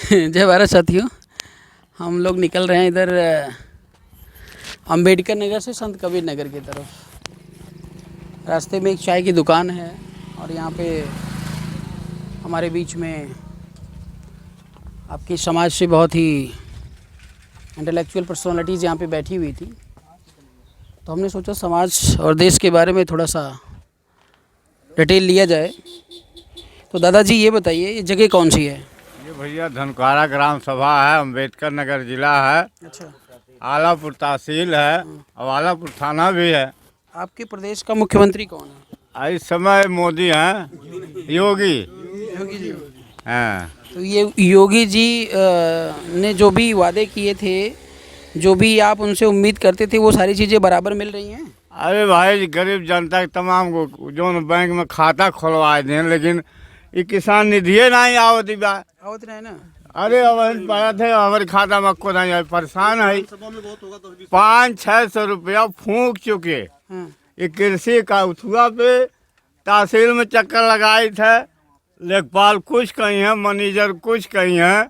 जय भारत साथियों, हम लोग निकल रहे हैं इधर अंबेडकर नगर से संत कबीर नगर की तरफ। रास्ते में एक चाय की दुकान है और यहाँ पे हमारे बीच में आपकी समाज से बहुत ही इंटेलेक्चुअल पर्सनालिटीज़ यहाँ पे बैठी हुई थी, तो हमने सोचा समाज और देश के बारे में थोड़ा सा डिटेल लिया जाए। तो दादाजी ये बताइए, ये जगह कौन सी है? ये भैया धनकारा ग्राम सभा है, अंबेडकर नगर जिला है। अच्छा, आलापुर तहसील है और आलापुर थाना भी है। आपके प्रदेश का मुख्यमंत्री कौन है? इस समय मोदी हैं, योगी योगी जी। हैं। तो ये योगी जी ने जो भी वादे किए थे, जो भी आप उनसे उम्मीद करते थे, वो सारी चीज़ें बराबर मिल रही हैं? अरे भाई, गरीब जनता के तमाम को जो बैंक में खाता खोलवाए थे, लेकिन ये किसान निधि नहीं आवती बा। आवत रहे ना। अरे अब पड़ा थे हमारे खाता में को नहीं, परेशान है। 500-600 रुपया फूंक चुके। हाँ। ये कृषि का उठुआ पे तहसील में चक्कर लगाए थे, लेखपाल कुछ कहीं है, मैनेजर कुछ कहीं है।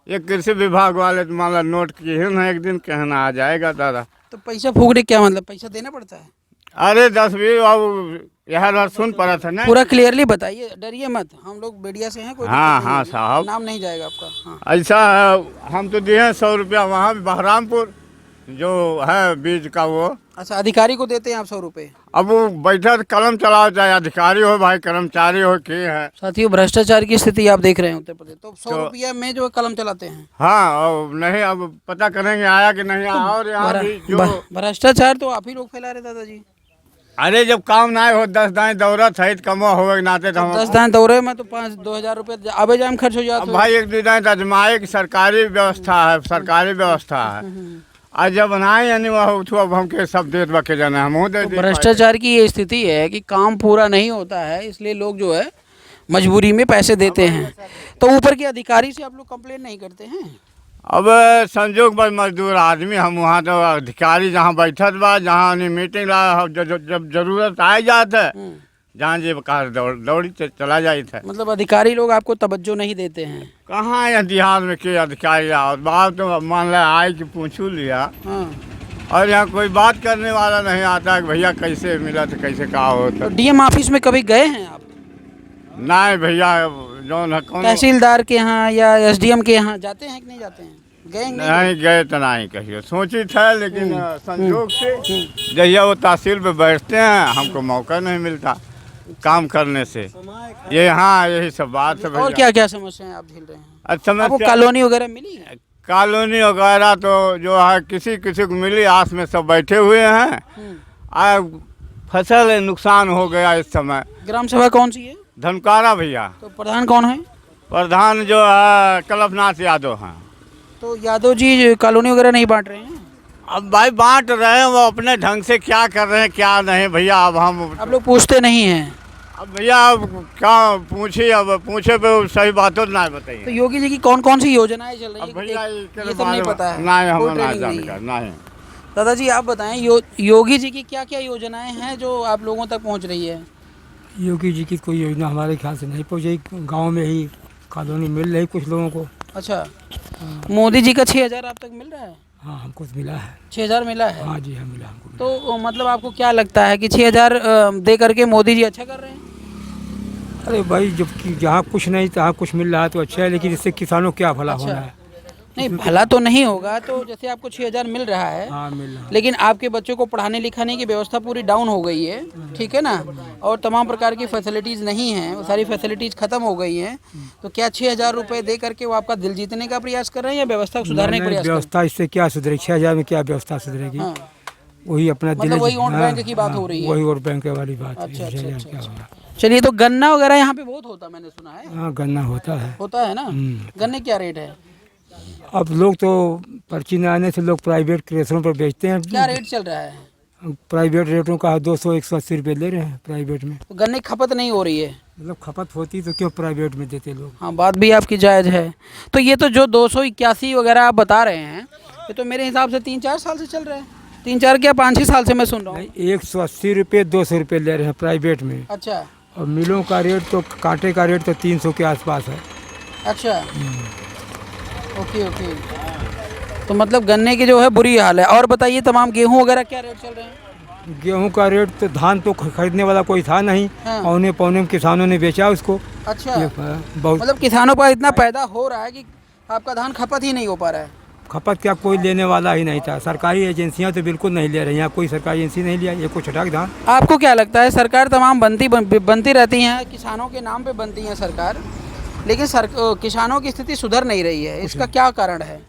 ये कृषि विभाग वाले तो मान लो नोट किए ना, एक दिन कहना आ जाएगा दादा। तो पैसा फूकने क्या मतलब, पैसा देना पड़ता है? अरे 10-20 अब यह सुन पड़ा था ना। पूरा क्लियरली बताइए, डरिए मत, हम लोग मीडिया से हैं, कोई हाँ दिक्कत नहीं हाँ है। साहब, नाम नहीं जाएगा आपका। हाँ। ऐसा है, हम तो दिए हैं 100 रुपया वहाँ बहरामपुर जो है बीज का वो। अच्छा, अधिकारी को देते हैं आप 100 रुपये? अब वो बैठा तो कलम चलाओ, चाहे अधिकारी हो भाई कर्मचारी हो के है। साथियों, भ्रष्टाचार की स्थिति आप देख रहे हैं उत्तर प्रदेश, तो 100 तो- रुपया में जो कलम चलाते हैं। हाँ, और नहीं अब पता करेंगे आया कि नहीं आया। और यहाँ भी जो भ्रष्टाचार तो आप ही लोग फैला रहे दादाजी। अरे जब काम ना हो 10 दाएं दौरत है तो कमवा होवे के नाते तो हम 10 दान दौरे में तो 5-2 हज़ार रुपये आबे जाए में खर्च हो जाता अब है। भाई 1-2 दाएं अजमाए की सरकारी व्यवस्था है, सरकारी व्यवस्था है। आज जब बनाए यानी वह उठो, अब हमके सब देत बके जाना हम दे तो भ्रष्टाचार की ये स्थिति है कि काम पूरा नहीं होता है, इसलिए लोग जो है मजबूरी में पैसे देते हैं। तो ऊपर के अधिकारी से आप लोग कंप्लेन नहीं करते हैं? अब संजोग बस मजदूर आदमी हम, वहाँ तो अधिकारी जहाँ बैठत बा, जहाँ मीटिंग ला जब जरूरत आ जात है, जहाँ जे कार दौड़ी चला जाए थे। मतलब अधिकारी लोग आपको तवज्जो नहीं देते हैं? कहाँ है बिहार में के अधिकारी आओ, बात तो मान लिया आए कि पूछू लिया। हाँ। और यहाँ कोई बात करने वाला नहीं आता कि भैया कैसे मिला तो कैसे कहा होता। तो डीएम ऑफिस में कभी गए हैं आप? नहीं भैया, जौन है कौन तहसीलदार के यहाँ या एसडीएम के यहाँ जाते हैं कि नहीं जाते हैं? गए कि नहीं? नहीं गए तो नहीं कहिए, सोची था लेकिन संजोग से जहिया वो तहसील पे बैठते हैं हमको मौका नहीं मिलता काम करने से। ये हाँ, यही सब बात है। और क्या क्या समस्याएं आप झेल रहे हैं? अच्छा, आपको कॉलोनी वगैरह मिली है? कॉलोनी वगैरह तो जो है किसी किसी को मिली, आस में सब बैठे हुए हैं। फसल नुकसान हो गया इस समय। ग्राम सभा कौन सी है? धनकारा भैया। तो प्रधान कौन है? प्रधान जो है कलपनाथ यादव हैं। तो यादव जी कॉलोनी वगैरह नहीं बांट रहे हैं? अब भाई बांट रहे हैं, वो अपने ढंग से क्या कर रहे हैं क्या नहीं भैया। अब हम आप लोग पूछते नहीं हैं? अब भैया अब क्या पूछे, अब पूछे पे सही बातों ना बताइए। तो योगी जी की कौन कौन सी योजनाएं चल रही अब है? भैया ये सब नहीं पता है? नहीं, कोई हम ट्रेनिंग नहीं है? जानकार नहीं। दादाजी आप बताएं, योगी जी की क्या क्या योजनाएं हैं जो आप लोगों तक पहुंच रही है? योगी जी की कोई योजना हमारे ख्याल से नहीं पहुँची। गांव में ही कॉलोनी मिल रही कुछ लोगों को। अच्छा, मोदी जी का 6,000 आप तक मिल रहा है? हाँ, हमको तो मिला है। 6,000 मिला है? हाँ जी, हाँ मिला हमको। तो मतलब आपको क्या लगता है कि 6,000 दे करके मोदी जी अच्छा कर रहे हैं? अरे भाई, जब जहाँ कुछ नहीं तहाँ कुछ मिल रहा है तो अच्छा है, लेकिन इससे किसानों को क्या भला अच्छा। होना है? नहीं, भला तो नहीं होगा। तो जैसे आपको 6,000 मिल रहा है, हाँ मिल रहा है। लेकिन आपके बच्चों को पढ़ाने लिखाने की व्यवस्था पूरी डाउन हो गई है, ठीक है ना, और तमाम प्रकार की फैसिलिटीज़ नहीं हैं, वो सारी फैसिलिटीज़ खत्म हो गई हैं। तो क्या 6,000 रुपये दे करके वो आपका दिल जीतने का प्रयास कर रहे हैं या व्यवस्था को सुधारने का प्रयास कर रहे व्यवस्था इससे क्या सुधरेगी? 6,000 में क्या व्यवस्था सुधरेगी? हैं? हाँ, वही अपना दिल। मतलब वही वोट बैंक की बात हो रही है। वही वोट बैंक वाली बात है। अच्छा, 6,000 अच्छा, क्या अच्छा। होगा? चलिए, तो गन्ना वगैरह यहाँ पे बहुत होता मैंने सुना है। हाँ, गन्ना होता है। होता है ना? गन्ने क्या रेट है? अब लोग तो पर्ची न आने से लोग प्राइवेट क्रेशरों पर बेचते हैं। क्या रेट चल रहा है? प्राइवेट रेटों का 200-180 रुपये ले रहे हैं प्राइवेट में। तो गन्ने की खपत नहीं हो रही है? मतलब खपत होती तो क्यों प्राइवेट में देते लोग? हाँ, बात भी आपकी जायज़ है। तो ये तो जो 281 वगैरह आप बता रहे हैं, ये तो मेरे हिसाब से 3-4 साल से चल रहा है। 3-4 क्या 5-6 साल से मैं सुन रहा हूँ। 180 रुपये 200 रुपये ले रहे हैं प्राइवेट में। अच्छा और मिलों का रेट तो कांटे का रेट तो 300 के आसपास है। अच्छा। Okay okay. तो मतलब गन्ने की जो है बुरी हाल है। और बताइए तमाम गेहूं वगैरह क्या रेट चल रहे हैं? गेहूं का रेट तो धान तो खरीदने वाला कोई था नहीं, हाँ। पौने पौने में किसानों ने बेचा उसको। अच्छा, ये बहुत मतलब किसानों का इतना पैदा हो रहा है कि आपका धान खपत ही नहीं हो पा रहा है। खपत क्या, कोई लेने वाला ही नहीं था। सरकारी एजेंसियां तो बिल्कुल नहीं ले रही, यहाँ कोई सरकारी एजेंसी नहीं लिया, ये कुछ छटाक धान। आपको क्या लगता है, सरकार तमाम बनती रहती हैं, किसानों के नाम पे बनती हैं सरकार, लेकिन किसानों की स्थिति सुधर नहीं रही है, इसका क्या कारण है?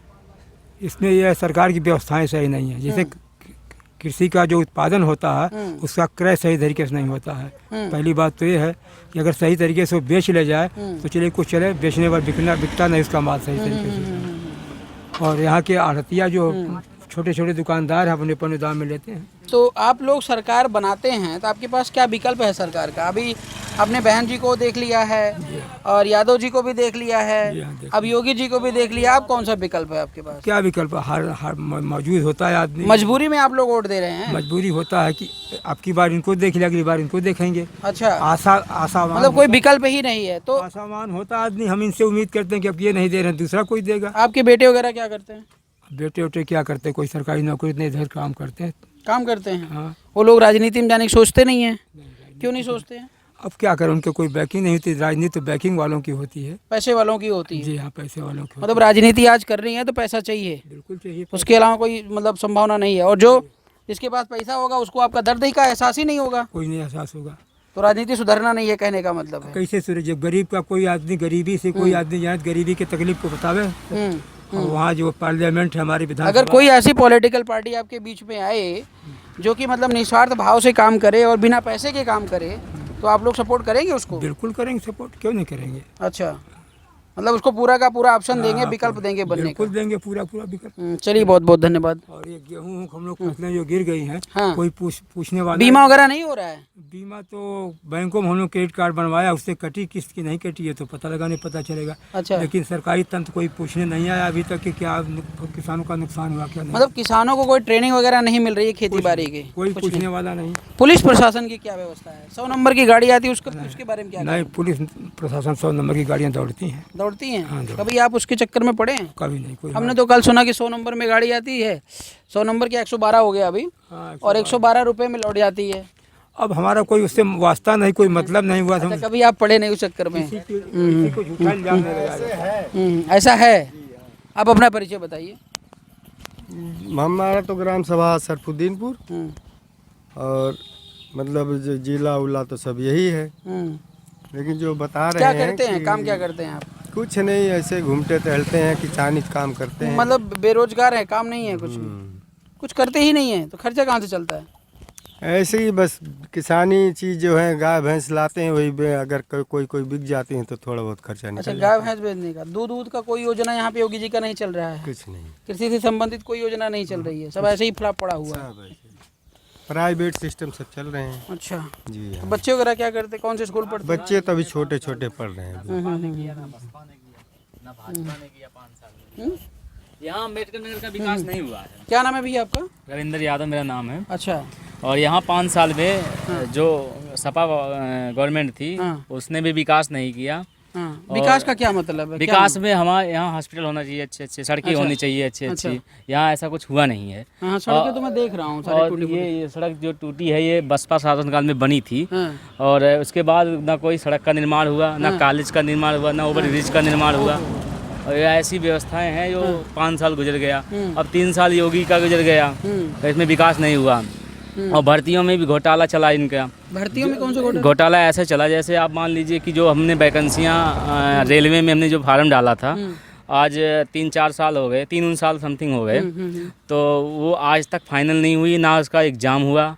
इसमें यह सरकार की व्यवस्थाएं सही नहीं है। जैसे कृषि का जो उत्पादन होता है उसका क्रय सही तरीके से नहीं होता है। पहली बात तो ये है कि अगर सही तरीके से वो बेच ले जाए तो चलिए कुछ चले, बेचने पर बिकता नहीं उसका माल सही तरीके से। और यहाँ के आढ़तिया जो छोटे छोटे दुकानदार हैं अपने अपने दाम में लेते हैं। तो आप लोग सरकार बनाते हैं तो आपके पास क्या विकल्प है सरकार का? अभी अपने बहन जी को देख लिया है और यादव जी को भी देख लिया है, अब योगी जी को भी देख लिया, अब कौन सा विकल्प है आपके पास? क्या विकल्प हर मौजूद होता है आदमी। मजबूरी में आप लोग वोट दे रहे हैं? मजबूरी होता है कि आपकी बार इनको देख लिया, अगली बार इनको देखेंगे। अच्छा, आशा मतलब कोई विकल्प ही नहीं है। तो आशावान होता आदमी, हम इनसे उम्मीद करते हैं कि अब ये नहीं दे रहे हैं दूसरा कोई देगा। आपके बेटे वगैरह क्या करते हैं? बेटे उटे क्या करते हैं, कोई सरकारी नौकरी नहीं, इधर काम करते हैं। काम करते हैं? हाँ। वो लोग राजनीति में जाने की सोचते नहीं है? क्यों नहीं सोचते हैं? अब क्या करें, उनके कोई बैकिंग नहीं होती। राजनीति तो बैकिंग वालों की होती है, पैसे वालों की होती है। जी हाँ, पैसे वालों की। मतलब राजनीति आज कर रही है तो पैसा चाहिए, बिल्कुल चाहिए, उसके अलावा कोई मतलब संभावना नहीं है। और जो जिसके पास पैसा होगा उसको आपका दर्द ही का एहसास ही नहीं होगा, कोई नहीं एहसास होगा। तो राजनीति सुधरना नहीं है कहने का मतलब है। कैसे सूरज, जब गरीब का कोई आदमी गरीबी से कोई आदमी जाए गरीबी की तकलीफ को बतावे, और वहाँ जो पार्लियामेंट है हमारी विधान, अगर कोई ऐसी पॉलिटिकल पार्टी आपके बीच में आए जो कि मतलब निस्वार्थ भाव से काम करे और बिना पैसे के काम करे, तो आप लोग सपोर्ट करेंगे उसको? बिल्कुल करेंगे सपोर्ट, क्यों नहीं करेंगे। अच्छा, मतलब उसको पूरा का पूरा ऑप्शन देंगे, विकल्प देंगे बनने का? बिल्कुल देंगे, पूरा पूरा विकल्प। चलिए, बहुत बहुत धन्यवाद। और ये गेहूँ हम लोग फसलें जो गिर गई हैं, हाँ। कोई पूछने वाला बीमा वगैरह नहीं हो रहा है? बीमा तो बैंकों में हम लोग क्रेडिट कार्ड बनवाया, उससे कटी, किस्त की नहीं कटी है तो पता लगाने पता चलेगा। अच्छा, लेकिन सरकारी तंत्र कोई पूछने नहीं आया अभी तक कि क्या किसानों का नुकसान हुआ क्या नहीं। मतलब किसानों को कोई ट्रेनिंग वगैरह नहीं मिल रही है खेती बाड़ी की? कोई पूछने वाला नहीं। पुलिस प्रशासन की क्या व्यवस्था है? 100 नंबर की गाड़ी आती है, उसके बारे में क्या? नहीं, पुलिस प्रशासन 100 नंबर की गाड़ियाँ दौड़ती हैं। दौड़ती हैं? हाँ, कभी आप उसके चक्कर में पड़े हैं? कभी नहीं। कोई हमने तो कल सुना कि 100 नंबर में गाड़ी आती है, 100 नंबर की 112 हो गया अभी, हाँ, और 112 रुपये में लौट जाती है। अब हमारा कोई उससे वास्ता नहीं, कोई मतलब नहीं हुआ। अच्छा, कभी आप पड़े नहीं उस चक्कर में? किसी को झूठा इल्जाम नहीं लगाया। ऐसा है। आप अपना परिचय बताइए। हमारा तो ग्राम सभा सरफुद्दीनपुर, और मतलब जो जिला उला तो सब यही है। लेकिन जो बता रहे क्या हैं करते हैं, कि काम क्या करते हैं आप? कुछ नहीं, ऐसे घूमते टहलते हैं, किसानी काम करते हैं। मतलब बेरोजगार है, काम नहीं है कुछ भी, कुछ करते ही नहीं है, तो खर्चा कहाँ से चलता है? ऐसे ही बस किसानी चीज जो है, गाय भैंस लाते हैं, वही अगर कोई बिक जाती है तो थोड़ा बहुत खर्चा अच्छा, निकल गाय भैंस बेचने का। दूध का कोई योजना यहाँ पे योगी जी का नहीं चल रहा है? कुछ नहीं, कृषि से संबंधित कोई योजना नहीं चल रही है, सब ऐसे ही फ्लॉप पड़ा हुआ है। सब ऐसे प्राइवेट सिस्टम सब चल रहे हैं। अच्छा, जी तो हाँ। बच्चे वगैरह क्या करते, कौन से स्कूल पढ़ते? बच्चे तो अभी छोटे छोटे पढ़ रहे हैं अभी। यहाँ अम्बेडकर नगर का विकास नहीं हुआ है। क्या नाम है भैया आपका? रविंद्र यादव मेरा नाम है। अच्छा, और यहाँ 5 साल में जो सपा गवर्नमेंट थी, हाँ। उसने भी विकास नहीं किया। हाँ, विकास का क्या मतलब है? विकास में हमारे यहाँ हॉस्पिटल होना चाहिए, अच्छे अच्छे सड़कें अच्छा। होनी चाहिए अच्छी। यहाँ ऐसा कुछ हुआ नहीं है। हाँ, सड़कें तो मैं देख रहा हूँ सारी और टूटी ये सड़क जो टूटी है, ये बसपा शासनकाल में बनी थी। हाँ। और उसके बाद ना कोई सड़क का निर्माण हुआ, ना कॉलेज का निर्माण हुआ, ना ओवर ब्रिज का निर्माण हुआ। और ये ऐसी व्यवस्थाएं हैं जो 5 साल गुजर गया, अब 3 साल योगी का गुजर गया, तो इसमें विकास नहीं हुआ। और भर्तियों में भी घोटाला चला इनका। भर्तियों में कौन सा घोटाला? घोटाला ऐसे चला जैसे आप मान लीजिए कि जो हमने वैकेंसियाँ रेलवे में हमने जो फार्म डाला था, आज 3-4 साल हो गए, 3 साल समथिंग हो गए, तो वो आज तक फाइनल नहीं हुई, ना उसका एग्ज़ाम हुआ।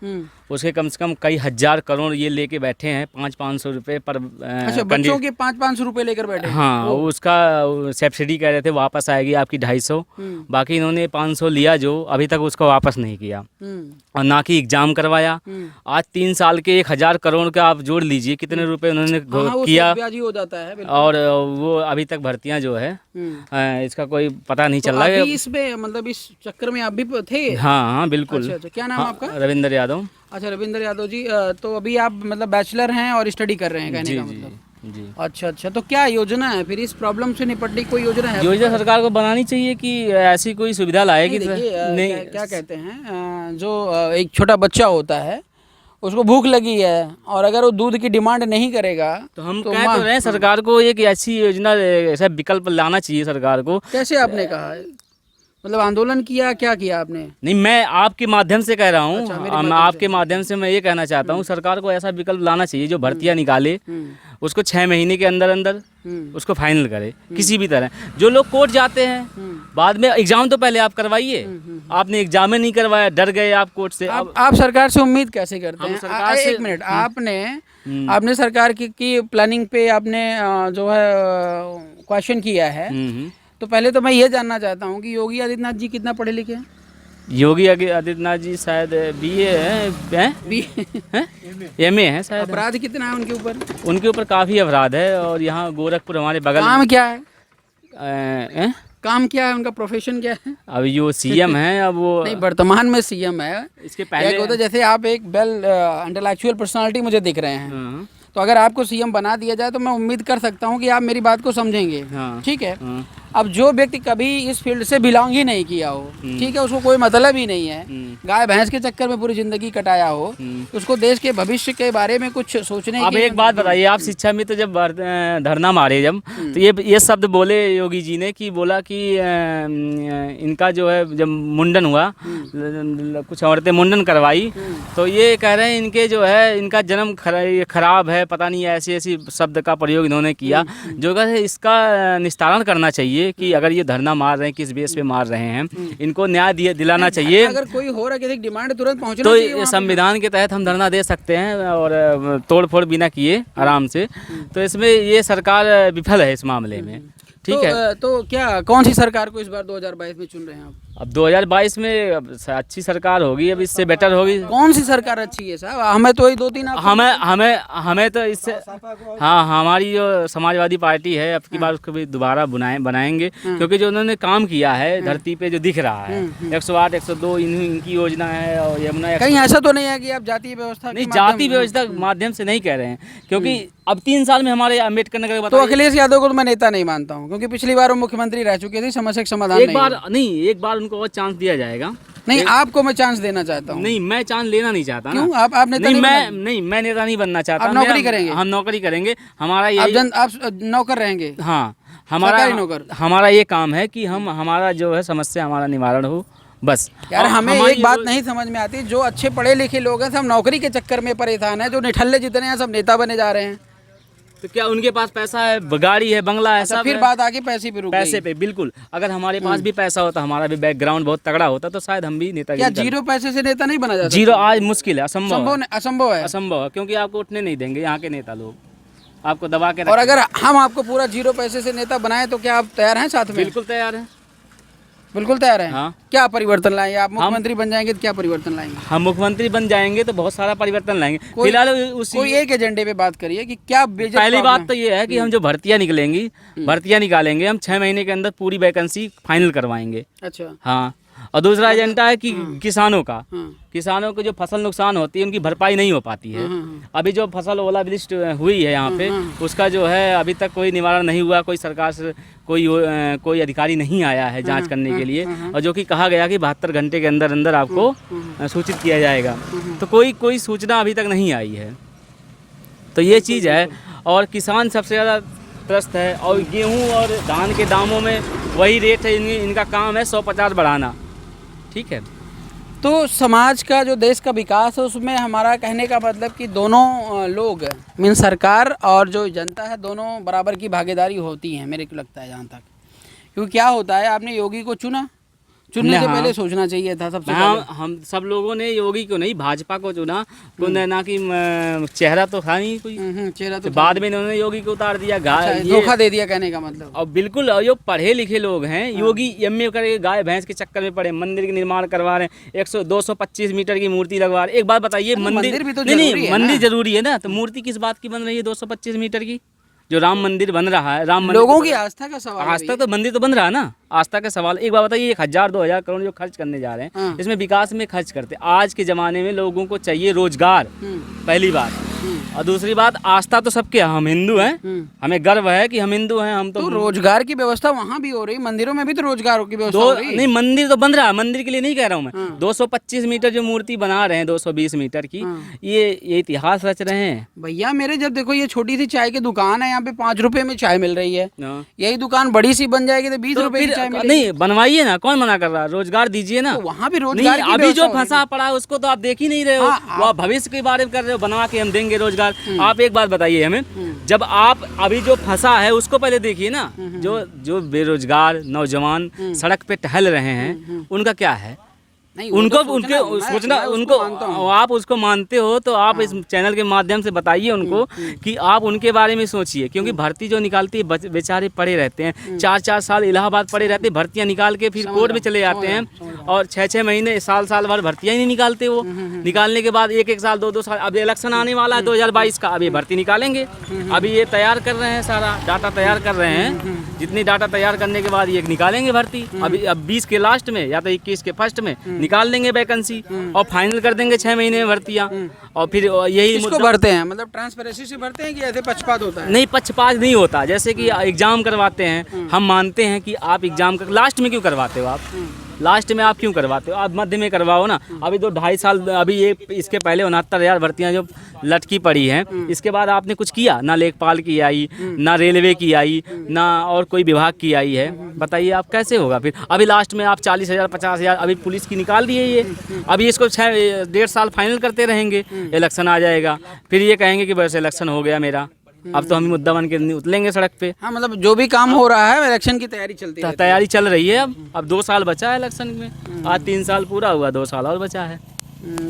उसके कम से कम कई हजार करोड़ ये लेके बैठे हैं, 500-500 रुपये पर। अच्छा, बच्चों के 500-500 रुपये लेकर बैठे? हाँ, उसका सब्सिडी कह रहे थे वापस आएगी आपकी 250। बाकी इन्होंने 500 लिया जो अभी तक उसको वापस नहीं किया, और ना कि एग्जाम करवाया। आज 3 साल के 1000 करोड़ का आप जोड़ लीजिए कितने रुपए उन्होंने किया, ब्याज ही हो जाता है। और वो अभी तक भर्तियां जो है इसका कोई पता नहीं चल रहा है। इसमें मतलब इस चक्कर में आप भी थे? हाँ, बिल्कुल। अच्छा, क्या नाम आपका? रविंद्र यादव। अच्छा, रविंद्र यादव जी, तो अभी आप मतलब बैचलर हैं और स्टडी कर रहे हैं कहने का मतलब? जी। अच्छा अच्छा, तो क्या योजना है फिर इस प्रॉब्लम से निपटने की? कोई योजना है? योजना सरकार को बनानी चाहिए कि ऐसी कोई सुविधा लाएगी। नहीं, देखिए, नहीं, क्या कहते हैं, जो एक छोटा बच्चा होता है उसको भूख लगी है और अगर वो दूध की डिमांड नहीं करेगा तो हम तो कह तो रहे हैं सरकार को एक ऐसी योजना, ऐसा विकल्प लाना चाहिए सरकार को। कैसे आपने कहा है? मतलब आंदोलन किया, क्या किया आपने? नहीं, मैं आपके माध्यम से कह रहा हूँ, अच्छा, मेरे मैं माध्यम आपके माध्यम से मैं ये कहना चाहता हूँ, सरकार को ऐसा विकल्प लाना चाहिए जो भर्तियाँ निकाले, उसको 6 महीने के अंदर अंदर उसको फाइनल करे किसी भी तरह। जो लोग कोर्ट जाते हैं बाद में, एग्जाम तो पहले आप करवाइए, आपने एग्जाम ही नहीं करवाया, डर गए आप कोर्ट से। आप सरकार से उम्मीद कैसे करते हम हैं? सरकार से- एक मिनट, आपने सरकार की प्लानिंग पे आपने जो है क्वेश्चन किया है, तो पहले तो मैं ये जानना चाहता हूँ कि योगी आदित्यनाथ जी कितना पढ़े लिखे हैं? योगी आदित्यनाथ जी शायद BA हैं, MA हैं शायद। अपराध कितना है उनके ऊपर? उनके ऊपर काफ़ी अपराध है और यहाँ गोरखपुर हमारे बगल काम क्या है? में काम क्या है उनका? प्रोफेशन क्या है? अब जो CM हैं, अब वो नहीं, वर्तमान में CM है। इसके क्या पहले होता है, जैसे आप एक वेल इंटेलेक्चुअल पर्सनालिटी मुझे दिख रहे हैं, हाँ, तो अगर आपको CM बना दिया जाए तो मैं उम्मीद कर सकता हूँ कि आप मेरी बात को समझेंगे। हाँ, ठीक है। हाँ, अब जो व्यक्ति कभी इस फील्ड से बिलोंग ही नहीं किया हो, ठीक है, उसको कोई मतलब ही नहीं है, गाय भैंस के चक्कर में पूरी जिंदगी कटाया हो, उसको देश के भविष्य के बारे में कुछ सोचने अब की। एक बात बताइए, आप शिक्षा में तो जब धरना मारे जब, तो ये शब्द बोले योगी जी ने कि बोला कि इनका जो है जब मुंडन हुआ, कुछ औरतें मुंडन करवाई, तो ये कह रहे हैं इनके जो है इनका जन्म खराब है, पता नहीं ऐसी ऐसी शब्द का प्रयोग इन्होंने किया, जो है इसका निस्तारण करना चाहिए कि अगर ये धरना मार रहे हैं, किस बेस पे मार रहे हैं, इनको न्याय दिलाना चाहिए। अगर कोई हो रहा है, डिमांड तुरंत पहुंचना तो चाहिए वहाँ पे। संविधान के तहत हम धरना दे सकते हैं और तोड़ फोड़ बिना किए आराम से। तो इसमें ये सरकार विफल है इस मामले में। ठीक है, तो क्या कौन सी सरकार को इस बार 2022 में चुन रहे हैं आप? अब 2022 में अब अच्छी सरकार होगी, अब इससे बेटर होगी। कौन सी सरकार अच्छी है साहब? हमें तो ये 2-3 हमें तो इससे, हाँ, हमारी जो समाजवादी पार्टी है, अब की बार उसको भी दोबारा बनाएंगे, क्योंकि जो उन्होंने काम किया है धरती पे जो दिख रहा है, 108, 102 इनकी योजना है, और यमुना कहीं ऐसा तो नहीं है कि आप जातीय व्यवस्था नहीं, जाति व्यवस्था के माध्यम से नहीं कह रहे हैं, क्योंकि अब 3 साल में हमारे अम्बेडकर नगर तो अखिलेश यादव को तो मैं नेता नहीं मानता हूँ, क्योंकि पिछली बार वो मुख्यमंत्री रह चुके थे, समस्या का समाधान एक बार उनको और चांस दिया जाएगा। नहीं, आपको मैं चांस देना चाहता हूँ। नहीं, मैं चांस लेना नहीं चाहता ना। क्यों? आप नेता नहीं, मैं नेता नहीं बनना चाहता। आप नौकरी करेंगे? हम नौकरी करेंगे, हमारा ये आप नौकर रहेंगे? हाँ, सरकारी नौकर। हमारा ये काम है कि हमारा जो है समस्या हमारा निवारण हो, बस। यार, हमें एक बात नहीं समझ में आती, जो अच्छे पढ़े लिखे लोग हैं सब नौकरी के चक्कर में परेशान है, जो निठल्ले जितने हैं सब नेता बने जा रहे हैं। तो क्या उनके पास पैसा है, गाड़ी है, बंगला है, सब फिर है? बात आगे पैसे पे रुक गई। पैसे पे, बिल्कुल। अगर हमारे पास भी पैसा होता, हमारा भी बैकग्राउंड बहुत तगड़ा होता, तो शायद हम भी नेता। क्या जीरो पैसे से नेता नहीं बना जा सकता? जीरो आज मुश्किल है, असंभव है, असंभव है, क्योंकि आपको उठने नहीं देंगे यहाँ के नेता लोग, आपको दबा के और अगर हम आपको पूरा जीरो पैसे से नेता बनाए तो क्या आप तैयार हैं साथ में? बिल्कुल तैयार है। बिल्कुल तैयार हैं। हाँ। क्या परिवर्तन लाएंगे आप? मुख्यमंत्री बन जाएंगे तो क्या परिवर्तन लाएंगे? हम मुख्यमंत्री बन जाएंगे तो बहुत सारा परिवर्तन लाएंगे। फिलहाल कोई एक एजेंडे पे बात करिए कि क्या पहली बात तो ये है कि हम जो भर्तियां निकालेंगे, हम 6 महीने के अंदर पूरी वैकेंसी फाइनल करवाएंगे। अच्छा। हाँ, और दूसरा एजेंडा है कि किसानों को जो फसल नुकसान होती है उनकी भरपाई नहीं हो पाती है। अभी जो फसल ओलावृष्टि हुई है यहाँ पे, उसका जो है अभी तक कोई निवारण नहीं हुआ, कोई सरकार से कोई अधिकारी नहीं आया है जांच करने के लिए, और जो कि कहा गया कि 72 घंटे के अंदर अंदर आपको सूचित किया जाएगा, तो कोई सूचना अभी तक नहीं आई है। तो ये चीज़ है, और किसान सबसे ज़्यादा त्रस्त है, और गेहूँ और धान के दामों में वही रेट है, इनका काम है 150 बढ़ाना। ठीक है, तो समाज का जो देश का विकास है उसमें हमारा कहने का मतलब कि दोनों लोग मीन सरकार और जो जनता है दोनों बराबर की भागीदारी होती है, मेरे को लगता है जहाँ तक। क्योंकि क्या होता है, आपने योगी को चुनने से पहले सोचना चाहिए था सबसे पहले। हम सब लोगों ने योगी को नहीं, भाजपा को चुना, ना कि चेहरा तो था नहीं कोई, चेहरा तो बाद में इन्होंने योगी को उतार दिया, धोखा दे दिया कहने का मतलब। और बिल्कुल, और जो पढ़े लिखे लोग हैं, योगी MA करके गाय भैंस के चक्कर में पड़े, मंदिर के निर्माण करवा रहे हैं, 225 मीटर की मूर्ति लगवा रहे हैं। एक बात बताइए, मंदिर भी तो नहीं, मंदिर जरूरी है ना, तो मूर्ति किस बात की बन रही है 225 मीटर की? जो राम मंदिर बन रहा है, राम मंदिर लोगों की आस्था का सवाल, आस्था तो मंदिर तो बन रहा है ना, आस्था का सवाल। एक बात बताइए, 1000-2000 करोड़ जो खर्च करने जा रहे हैं, इसमें विकास में खर्च करते। आज के ज़माने में लोगों को चाहिए रोजगार, पहली बात। और दूसरी बात, आस्था तो सबके, हम हिंदू हैं, हमें गर्व है कि हम हिंदू हैं। हम तो रोजगार की व्यवस्था वहाँ भी हो रही, मंदिरों में भी तो रोजगार की व्यवस्था हो रही है। नहीं, मंदिर तो बन रहा है, मंदिर के लिए नहीं कह रहा हूँ मैं। 225 मीटर जो मूर्ति बना रहे हैं, 220 मीटर की, ये इतिहास रच रहे हैं भैया मेरे। जब देखो ये छोटी सी चाय की दुकान है, यहाँ पे 5 रुपए में चाय मिल रही है, यही दुकान बड़ी सी बन जाएगी तो 20 रुपए की चाय मिलेगी। नहीं, बनवाइए ना, कौन मना कर रहा है, रोजगार दीजिए ना। तो वहाँ भी रोजगार की अभी जो व्यवस्था फंसा पड़ा है उसको तो आप देख ही नहीं रहे हो। वो आप भविष्य के बारे में कर रहे हो, बनवा के हम देंगे रोजगार। आप एक बात बताइए हमें, जब आप अभी जो फंसा है उसको पहले देखिए ना। जो बेरोजगार नौजवान सड़क पे टहल रहे हैं, उनका क्या है? नहीं, उनको तो उनके सोचना, उनको आप उसको मानते हो तो आप इस चैनल के माध्यम से बताइए उनको कि आप उनके बारे में सोचिए। क्योंकि भर्ती जो निकालती है, बेचारे पड़े रहते हैं, 4-4 साल इलाहाबाद पड़े रहते हैं, भर्तियां निकाल के फिर कोर्ट में चले जाते हैं और 6-6 महीने, साल भर भर्तियां ही नहीं निकालते। वो निकालने के बाद 1-1 साल 2-2 साल, अब इलेक्शन आने वाला है 2022 का, अभी भर्ती निकालेंगे। अभी ये तैयार कर रहे हैं, सारा डाटा तैयार कर रहे हैं। जितनी डाटा तैयार करने के बाद ये निकालेंगे भर्ती। अभी अब 20 के लास्ट में या तो 21 के फर्स्ट में निकाल देंगे वैकेंसी और फाइनल कर देंगे 6 महीने में भर्तियां। और फिर यही किसको भरते हैं, मतलब ट्रांसपेरेंसी से भरते हैं कि ऐसे पक्षपात होता है? नहीं, पक्षपात नहीं होता। जैसे कि एग्जाम करवाते हैं, हम मानते हैं कि आप एग्जाम लास्ट में क्यों करवाते हो, आप लास्ट में आप क्यों करवाते हो, आप मध्य में करवाओ ना। अभी तो 2.5 साल, अभी ये इसके पहले 69,000 भर्तियां जो लटकी पड़ी हैं, इसके बाद आपने कुछ किया ना? लेखपाल की आई ना, रेलवे की आई ना, और कोई विभाग की आई है। बताइए आप कैसे होगा फिर? अभी लास्ट में आप 40,000 50,000 अभी पुलिस की निकाल दिए ये। अभी इसको 1.5 साल फाइनल करते रहेंगे, इलेक्शन आ जाएगा, फिर ये कहेंगे कि बस इलेक्शन हो गया मेरा, अब तो हम मुद्दा बन के उतलेंगे सड़क पे। हाँ, मतलब जो भी काम हो रहा है इलेक्शन की तैयारी चलती है। तैयारी चल रही है। अब 2 साल बचा है इलेक्शन में, आज 3 साल पूरा हुआ, 2 साल और बचा है।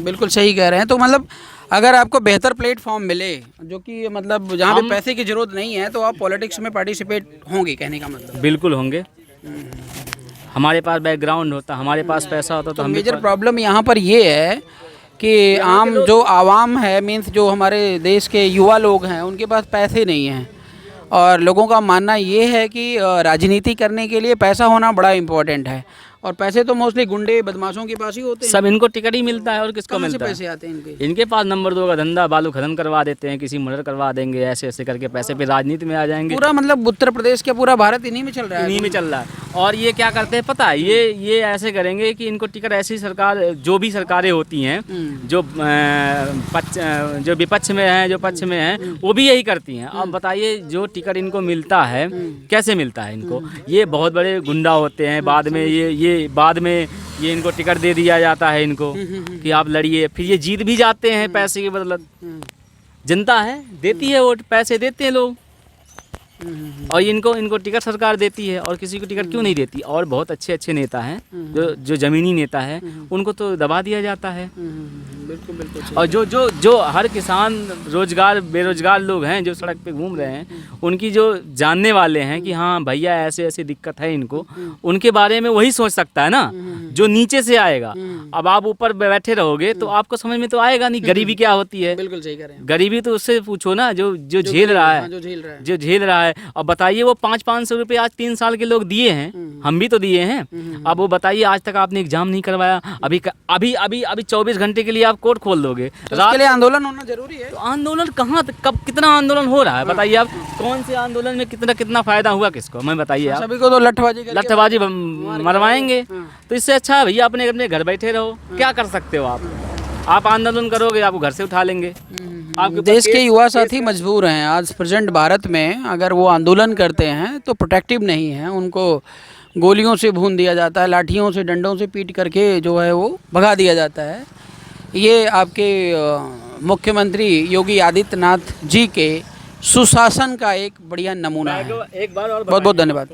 बिल्कुल सही कह रहे हैं। तो मतलब अगर आपको बेहतर प्लेटफॉर्म मिले, जो कि मतलब जहाँ पे पैसे की जरूरत नहीं है, तो आप पॉलिटिक्स में पार्टिसिपेट होंगे, कहने का मतलब? बिल्कुल होंगे। हमारे पास बैकग्राउंड होता, हमारे पास पैसा होता तो हम। मेजर प्रॉब्लम यहाँ पर ये है कि आम जो आवाम है, मीन्स जो हमारे देश के युवा लोग हैं, उनके पास पैसे नहीं हैं। और लोगों का मानना ये है कि राजनीति करने के लिए पैसा होना बड़ा इम्पोर्टेंट है, और पैसे तो मोस्टली गुंडे बदमाशों के पास ही होते हैं। सब इनको टिकट ही मिलता है, और किसको मिलता है? पैसे आते हैं इनके? इनके पास नंबर 2 का धंधा, बालू खनन करवा देते हैं, किसी मर्डर करवा देंगे, ऐसे ऐसे करके पैसे पे राजनीति में आ जाएंगे। पूरा मतलब उत्तर प्रदेश का पूरा भारत इन्हीं में चल रहा है। इन्हीं में चल रहा है। और ये क्या करते हैं पता है? ये ऐसे करेंगे कि इनको टिकट, ऐसी सरकार, जो भी सरकारें होती हैं, जो विपक्ष में हैं, जो पक्ष में हैं, वो भी यही करती हैं। अब बताइए, जो टिकट इनको मिलता है, कैसे मिलता है इनको? ये बहुत बड़े गुंडा होते हैं, बाद में ये इनको टिकट दे दिया जाता है इनको कि आप लड़िए, फिर ये जीत भी जाते हैं पैसे के बदौलत। जनता है, देती है वोट, पैसे देते हैं लोग, और इनको टिकट सरकार देती है। और किसी को टिकट क्यों नहीं देती? और बहुत अच्छे नेता हैं, जो ज़मीनी नेता है, उनको तो दबा दिया जाता है। बिल्कुल बिल्कुल। और जो हर किसान, बेरोजगार लोग हैं जो सड़क पे घूम रहे हैं, उनकी जो जानने वाले हैं कि हाँ भैया ऐसे ऐसे दिक्कत है इनको, उनके बारे में वही सोच सकता है ना, जो नीचे से आएगा। अब आप ऊपर बैठे रहोगे तो आपको समझ में तो आएगा नहीं गरीबी क्या होती है। बिल्कुल सही कह रहे हैं। गरीबी तो उससे पूछो ना, जो झेल रहा है, जो झेल रहा है। अब बताइए, वो 500-500 रुपये आज 3 साल के लोग दिए हैं, हम भी तो दिए हैं। अब वो बताइए, आज तक आपने एग्जाम नहीं करवाया, अभी 24 घंटे के लिए आप कोर्ट खोल दोगे। तो इसके लिए आंदोलन होना जरूरी है। तो आंदोलन कहाँ, कब, कितना आंदोलन हो रहा है बताइए आप? कौन से आंदोलन में कितना फायदा हुआ किसको, मैं बताइए आप? सभी को तो लठबाजी मरवाएंगे। तो इससे अच्छा है भैया अपने घर बैठे रहो। क्या कर सकते हो आप आंदोलन करोगे, आपको घर से उठा लेंगे। देश के युवा साथी मजबूर हैं। आज प्रेजेंट भारत में अगर वो आंदोलन करते हैं तो प्रोटेक्टिव नहीं है, उनको गोलियों से भून दिया जाता है, लाठियों से, डंडों से पीट करके जो है वो भगा दिया जाता है। ये आपके मुख्यमंत्री योगी आदित्यनाथ जी के सुशासन का एक बढ़िया नमूना है। एक बार और बहुत बहुत धन्यवाद।